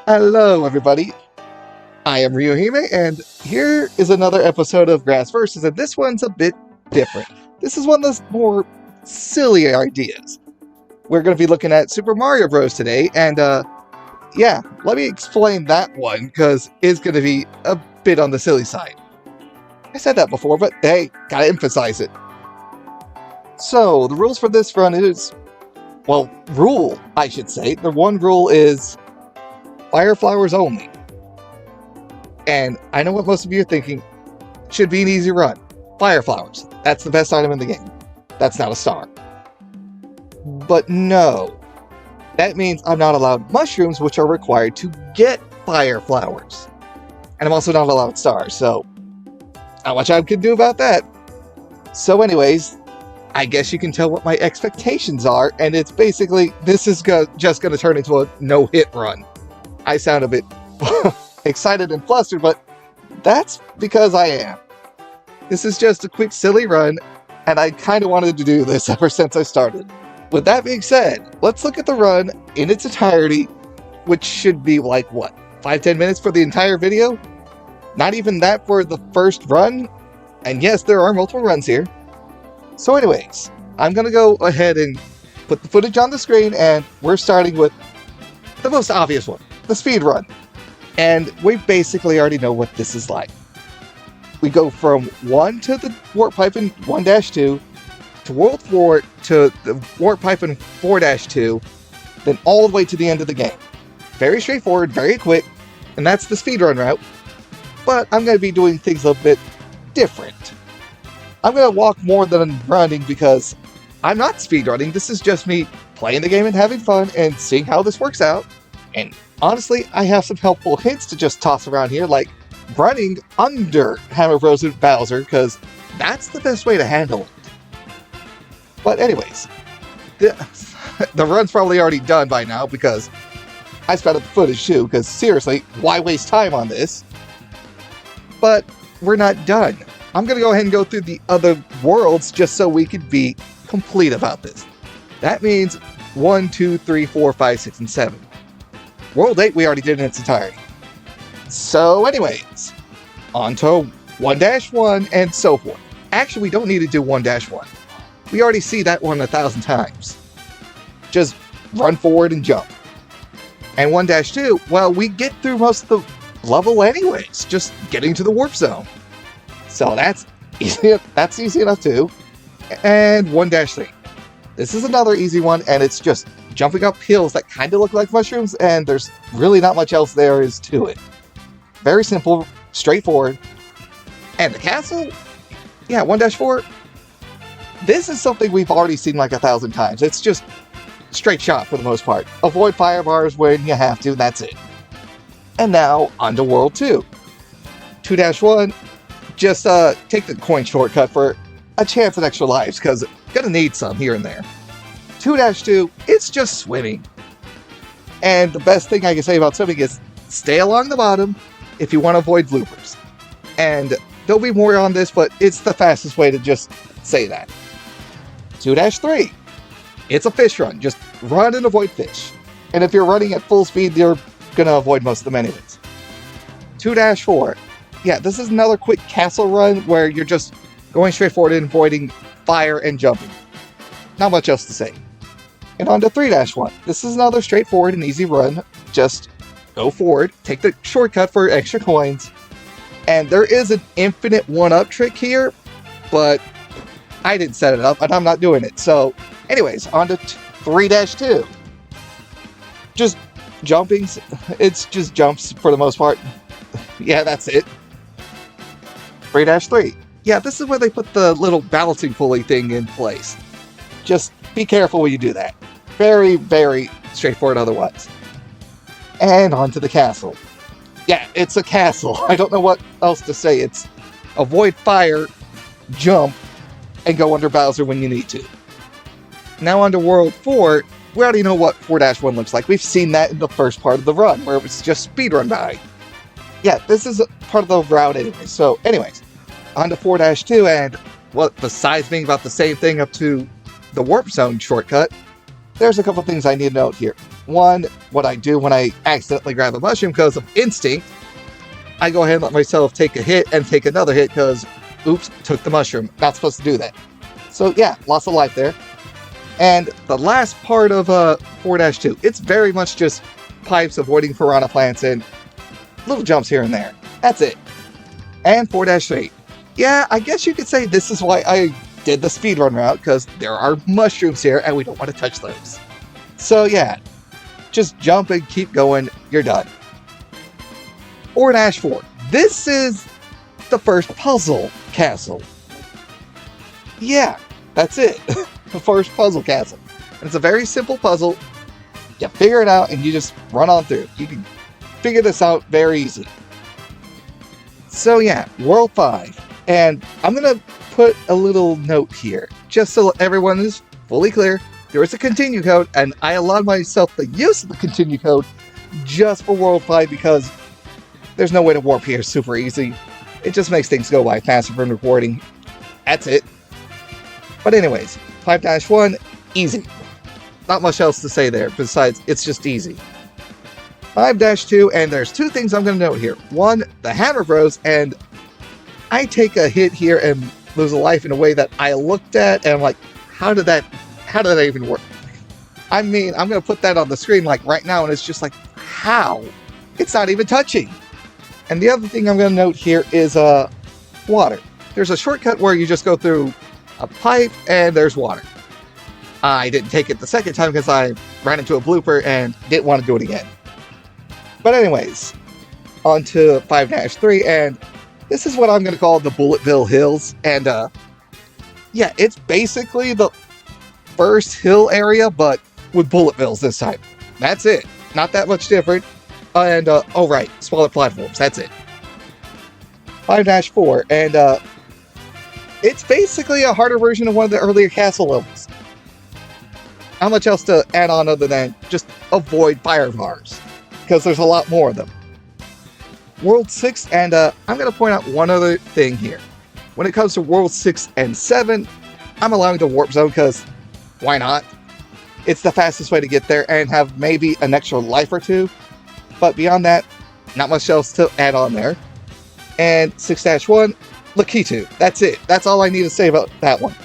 Hello, everybody. I am Ryohime, and here is another episode of Grass Versus, and this one's a bit different. This is one of those more silly ideas. We're going to be looking at Super Mario Bros. Today, and yeah, let me explain that one, because it's going to be a bit on the silly side. I said that before, but hey, gotta emphasize it. So, the rules for this run is, well, rule, I should say. The one rule is fire flowers only. And I know what most of you are thinking. Should be an easy run. Fire flowers. That's the best item in the game. That's not a star. But no. That means I'm not allowed mushrooms, which are required to get fire flowers. And I'm also not allowed stars, so not much I can do about that. So anyways, I guess you can tell what my expectations are, and it's basically, this is just going to turn into a no-hit run. I sound a bit excited and flustered, but that's because I am. This is just a quick, silly run, and I kind of wanted to do this ever since I started. With that being said, let's look at the run in its entirety, which should be like, what, 5-10 minutes for the entire video? Not even that for the first run? And yes, there are multiple runs here. So anyways, I'm going to go ahead and put the footage on the screen, and we're starting with the most obvious one. The speed run. And we basically already know what this is like. We go from 1 to the warp pipe in 1-2, to World 4 to the warp pipe in 4-2, then all the way to the end of the game. Very straightforward, very quick, and that's the speedrun route. But I'm going to be doing things a bit different. I'm going to walk more than running because I'm not speedrunning. This is just me playing the game and having fun and seeing how this works out. And honestly, I have some helpful hints to just toss around here, like running under Hammer Bros. And Bowser, because that's the best way to handle it. But anyways, the run's probably already done by now, because I sped up the footage too, because seriously, why waste time on this? But we're not done. I'm going to go ahead and go through the other worlds just so we could be complete about this. That means 1, 2, 3, 4, 5, 6, and 7. World 8 we already did in its entirety. So anyways, on to 1-1 and so forth. Actually, we don't need to do 1-1. We already see that one 1,000 times. Just run forward and jump. And 1-2, well, we get through most of the level anyways, just getting to the warp zone. So that's easy enough too. And 1-3. This is another easy one, and it's just jumping up hills that kind of look like mushrooms, and there's really not much else there is to it. Very simple, straightforward. And the castle? Yeah, 1-4. This is something we've already seen like 1,000 times. It's just straight shot for the most part. Avoid fire bars when you have to, that's it. And now, on to World 2. 2-1, just take the coin shortcut for a chance at extra lives, because gonna need some here and there. 2-2, it's just swimming. And the best thing I can say about swimming is stay along the bottom if you want to avoid bloopers. And there'll be more on this, but it's the fastest way to just say that. 2-3, it's a fish run. Just run and avoid fish. And if you're running at full speed, you're gonna avoid most of them anyways. 2-4, yeah, this is another quick castle run where you're just going straight forward and avoiding fire and jumping. Not much else to say. And on to 3-1. This is another straightforward and easy run. Just go forward, take the shortcut for extra coins. And there is an infinite one-up trick here, but I didn't set it up, and I'm not doing it. So, anyways, on to 3-2. Just jumping. It's just jumps for the most part. Yeah, that's it. 3-3. Yeah, this is where they put the little balancing pulley thing in place. Just be careful when you do that. Very, very straightforward otherwise. And on to the castle. Yeah, it's a castle. I don't know what else to say. It's avoid fire, jump, and go under Bowser when you need to. Now on to World 4. We already know what 4-1 looks like. We've seen that in the first part of the run, where it was just speedrun by. Yeah, this is a part of the route anyway. So anyways, on to 4-2, and well, besides being about the same thing up to the warp zone shortcut, there's a couple things I need to note here. One, what I do when I accidentally grab a mushroom because of instinct, I go ahead and let myself take a hit and take another hit because, oops, took the mushroom. Not supposed to do that. So yeah, loss of life there. And the last part of 4-2, it's very much just pipes avoiding piranha plants and little jumps here and there. That's it. And 4-3. Yeah, I guess you could say this is why I did the speedrun route, because there are mushrooms here and we don't want to touch those. So yeah, just jump and keep going, you're done. 4-4. This is the first puzzle castle. Yeah, that's it. The first puzzle castle. And it's a very simple puzzle. You figure it out and you just run on through. You can figure this out very easy. So yeah, World 5. And I'm going to put a little note here, just so everyone is fully clear. There is a continue code, and I allowed myself the use of the continue code just for World 5 because there's no way to warp here super easy. It just makes things go by faster from recording. That's it. But anyways, 5-1, easy. Not much else to say there, besides it's just easy. 5-2, and there's two things I'm going to note here. One, the Hammer Bros, and I take a hit here and lose a life in a way that I looked at, and I'm like, how did that even work? I mean, I'm going to put that on the screen like right now, and it's just like, how? It's not even touching. And the other thing I'm going to note here is water. There's a shortcut where you just go through a pipe and there's water. I didn't take it the second time because I ran into a blooper and didn't want to do it again. But anyways, on to 5-3, and this is what I'm going to call the Bulletville Hills. And yeah, it's basically the first hill area, but with Bulletvilles this time. That's it. Not that much different. And, oh right, smaller platforms. That's it. 5-4, and it's basically a harder version of one of the earlier castle levels. Not much else to add on other than just avoid fire bars, because there's a lot more of them. World 6, and I'm going to point out one other thing here. When it comes to World 6 and 7, I'm allowing the warp zone because why not? It's the fastest way to get there and have maybe an extra life or two. But beyond that, not much else to add on there. And 6-1, Lakitu. That's it. That's all I need to say about that one.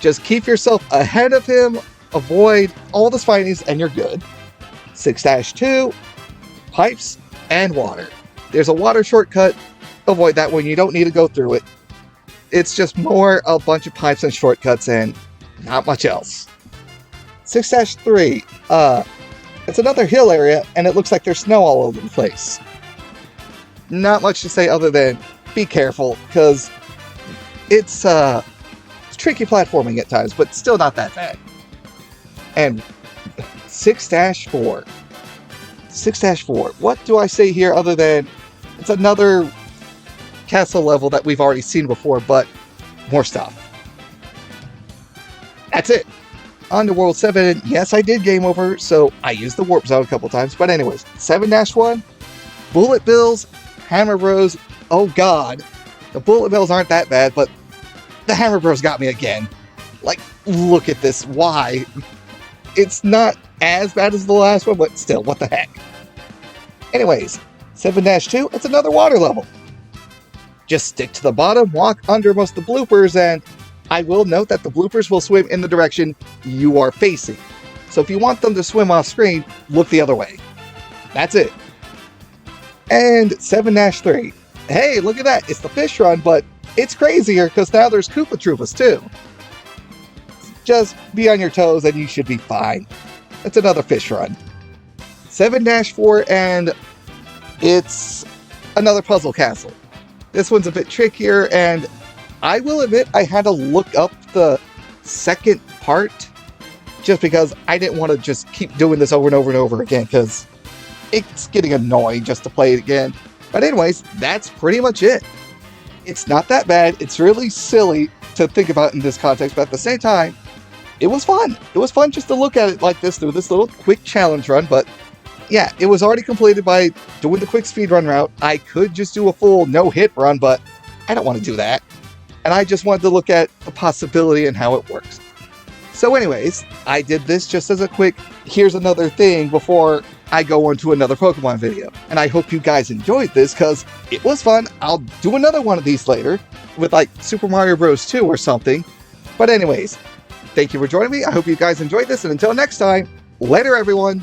Just keep yourself ahead of him, avoid all the spinies, and you're good. 6-2, pipes and water. There's a water shortcut. Avoid that one. You don't need to go through it. It's just more a bunch of pipes and shortcuts and not much else. 6-3, it's another hill area, and it looks like there's snow all over the place. Not much to say other than be careful, because it's tricky platforming at times, but still not that bad. And 6-4. 6-4. What do I say here other than it's another castle level that we've already seen before, but more stuff. That's it. On to World 7, yes, I did game over, so I used the warp zone a couple times. But anyways, 7-1, Bulletbills, Hammer Bros. Oh god, the Bulletbills aren't that bad, but the Hammer Bros got me again. Like, look at this. Why? It's not as bad as the last one, but still, what the heck. Anyways, 7-2, it's another water level. Just stick to the bottom, walk under most of the bloopers, and I will note that the bloopers will swim in the direction you are facing. So if you want them to swim off screen, look the other way. That's it. And 7-3. Hey, look at that. It's the fish run, but it's crazier because now there's Koopa Troopas too. Just be on your toes and you should be fine. It's another fish run. 7-4, and it's another puzzle castle. This one's a bit trickier, and I will admit I had to look up the second part just because I didn't want to just keep doing this over and over and over again because it's getting annoying just to play it again. But anyways, that's pretty much it. It's not that bad. It's really silly to think about in this context, but at the same time, it was fun. It was fun just to look at it like this through this little quick challenge run, but yeah, it was already completed by doing the quick speedrun route. I could just do a full no-hit run, but I don't want to do that. And I just wanted to look at the possibility and how it works. So anyways, I did this just as a quick, here's another thing before I go on to another Pokemon video. And I hope you guys enjoyed this, because it was fun. I'll do another one of these later, with like Super Mario Bros. 2 or something. But anyways, thank you for joining me. I hope you guys enjoyed this, and until next time, later everyone!